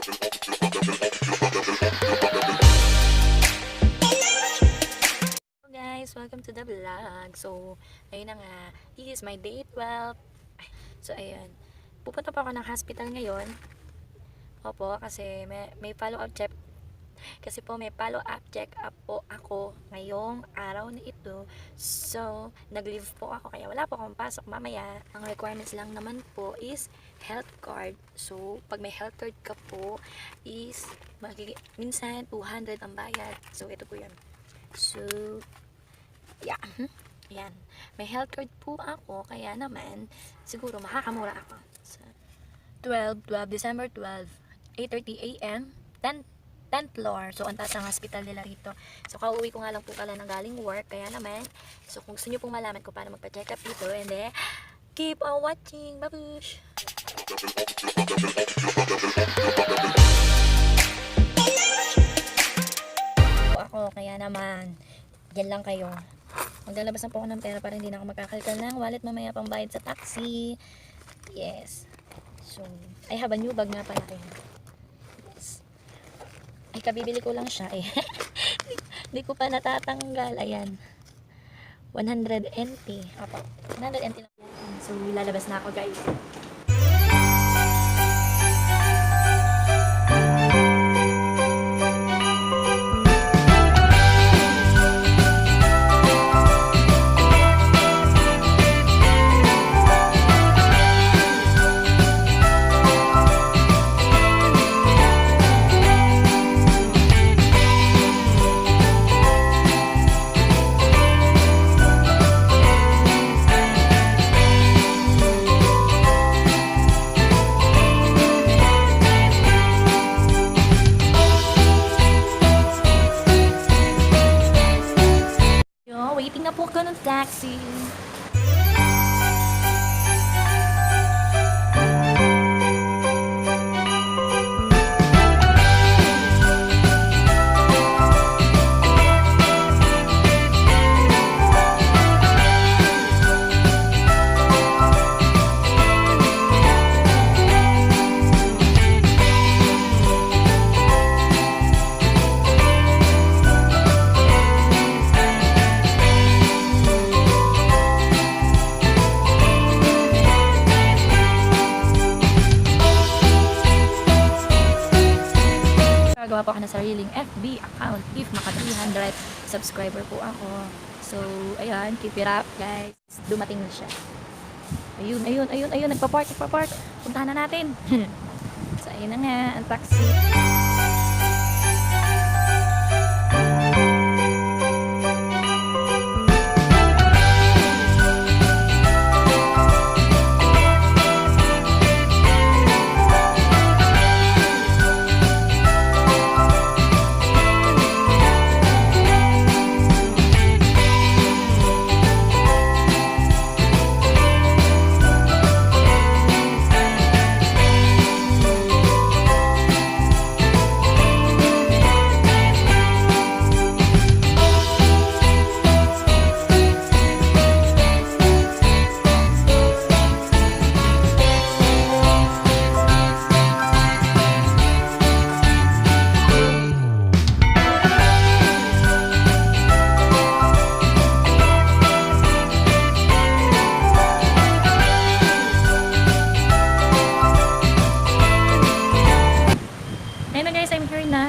Guys, welcome to the vlog. So, ayun na nga, this is my day 12. So, ayun, pupunta pa ako ng hospital ngayon. Opo, kasi may follow-up check. Kasi po may follow-up check-up po ako ngayong araw na ito. So, nag-leave po ako kaya wala po akong pasok mamaya. Ang requirements lang naman po is health card. So, pag may health card ka po is minsan 200 ang bayad. So, ito po yan. So, yeah. Yan. May health card po ako kaya naman siguro makakamura ako. So, December 12, 8:30 AM, 10th floor. So, ang taas ng hospital nila rito. So, kauwi ko nga lang po pala ng galing work. Kaya naman, so kung gusto nyo pong malaman kung paano magpa-check up dito, and then, keep on watching. Babush! Ako, kaya naman, dyan lang kayo. Maglalabas na po ako ng pera para hindi na ako magkakalkal ng wallet mamaya pang bayad sa taxi. Yes. So, I have a new bag nga pala kayo. Yes. Ay, kabibili ko lang siya eh. Hindi ko pa natatanggal. Ayan. 100 NT. Opo. 100 NT lang. So, lalabas na ako guys. Waiting na po ako ng taxi. Gagawa po ako ng sariling FB account if maka 300 subscriber po ako. So, ayan, keep it up guys. Dumating na siya. Ayun, nagpa-park. Puntahan na natin. So, ayun na nga, ang taxi.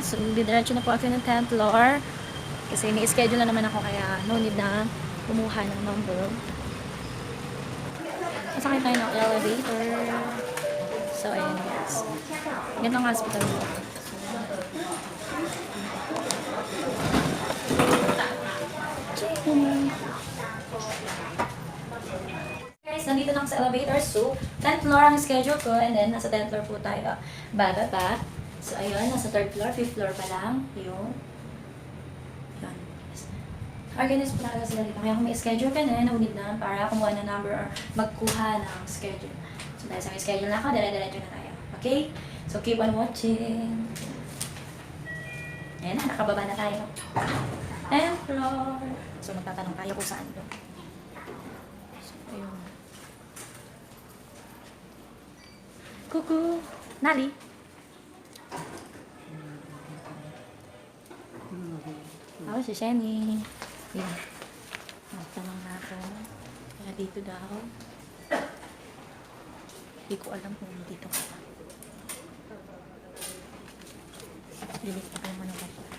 So, didiretso na po ako ng 10th floor. Kasi may schedule na naman ako kaya no need na kumuha ng number. Sasakay tayo ng elevator. So, ayun guys. Ganito ang hospital mo. Guys, nandito lang sa elevator. So, 10th floor ang schedule ko. And then, nasa 10th floor po tayo. Bababa. So, ayun, nasa 3rd floor, 5th floor pa lang. Yun. Organize po talaga sila dito. Kaya kung may schedule ka na, no need na para kumuha ng number or magkuha ng schedule. So, dahil sa may schedule na ako, dire-diretso na tayo. Okay? So, keep on watching. Ayan na, nakababa na tayo. 10th floor. So, magtatanong tayo kung saan doon. So, ayun. Kuku! Nali! Ako si Shenny. Yan. Tanong na ako. Kaya dito daw. Hindi ko alam kung dito ka pa. Dilit pa kayo manong kapag.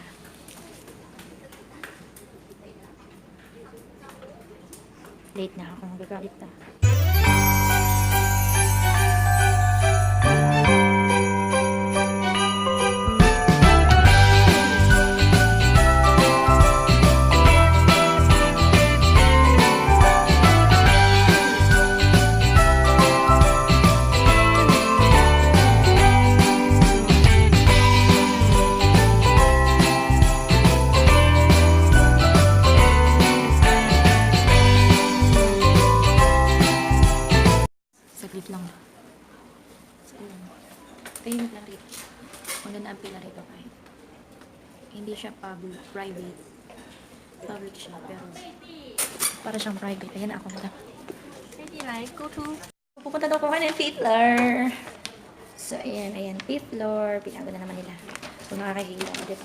Late na ako. Magagalit na. Saglit lang. Tahimik lang rito. Maganda ang pila rito kahit. Hindi siya public, private. Public siya, pero para siyang private. Ayan ako na lang. Go to. Pupunta daw po kayo ng 5th floor. So, ayan, 5th floor. Pinago na naman nila. So, nakakahila. Diba?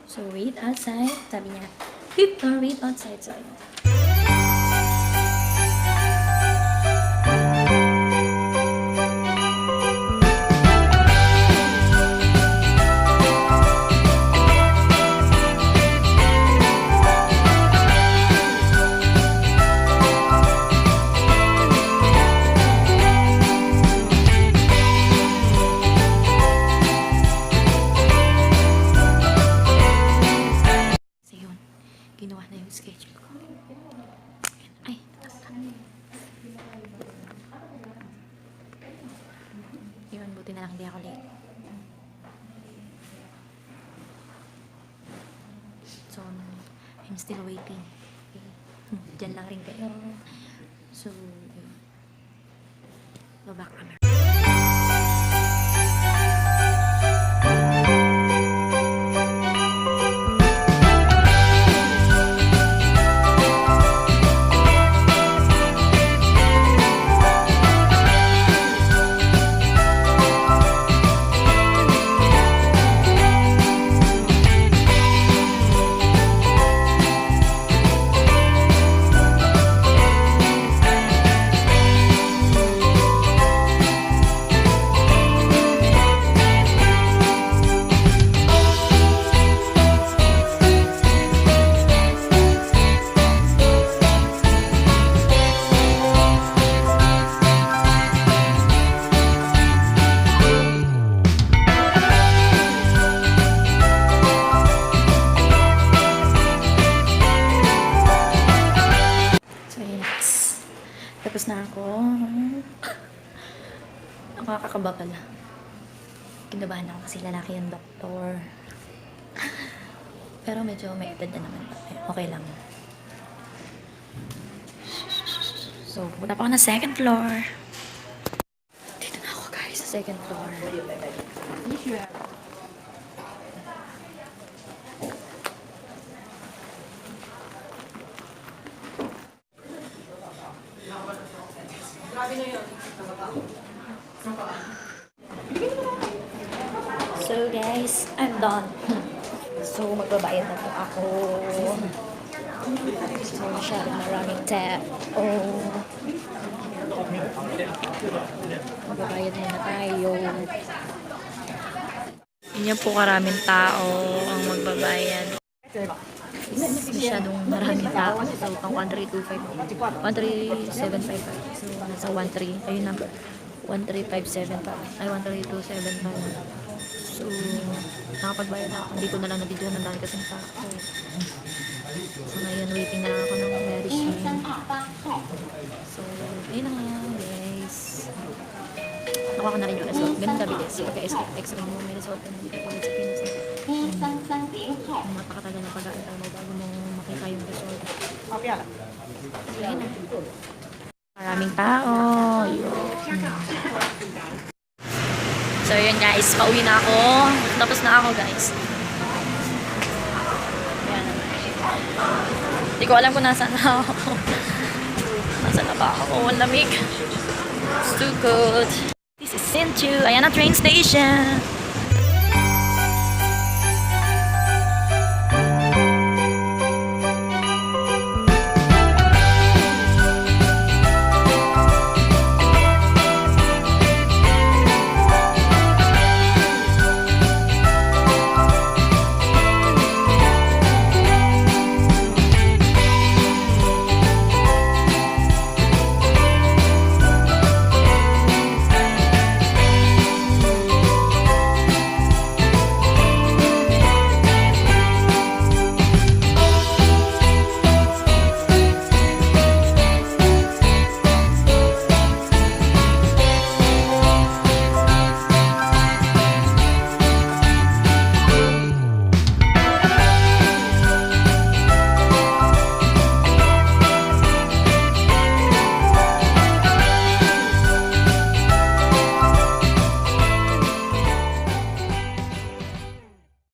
So, wait outside. Sabi niya, 5th floor, wait outside. So, ayan. Ginawa na yung schedule ko. Ay, yun, buti na lang hindi ako late. So, I'm still waiting. Okay. Diyan lang rin kayo. So, yun. Baba camera. Tapos na ako. Nakakakaba pala. Kinabahan ako kasi lalaki yung doktor. Pero medyo may edad na naman. Okay lang. So, punta pa ako na 2nd floor. Dito na ako guys, sa 2nd floor. So guys, I'm done. So magbabayad na po ako. So masyadong maraming tap. Magbabayad na tayo. Ganyan po karaming tao ang magbabayad. Masyadong maraming tao. So pang 1325. 13755. So nasa 13. Ayun na. 13575. Ay 13275. So, nakapagbayad na ako. Hindi ko na lang na-video ng dahil kasi sa ako. So, ngayon, waiting na lang ako ng medicine. So, ayun na nga, guys. Nakuha ko na rin yung result. Ganun gabi, guys. Pagka-x-ray mo, may result. Hindi ka ulit sa Pinas. Napakatagal na pag-aantay mo bago mo makita yung result. So, ayun na. Maraming tao. So, yun guys. Pauwi na ako. Tapos na ako, guys. Ayan naman. Hindi ko alam kung nasaan na ako. Nasaan na ba ako? Ang lamig. It's too good. This is Sintu. Ayan na, train station.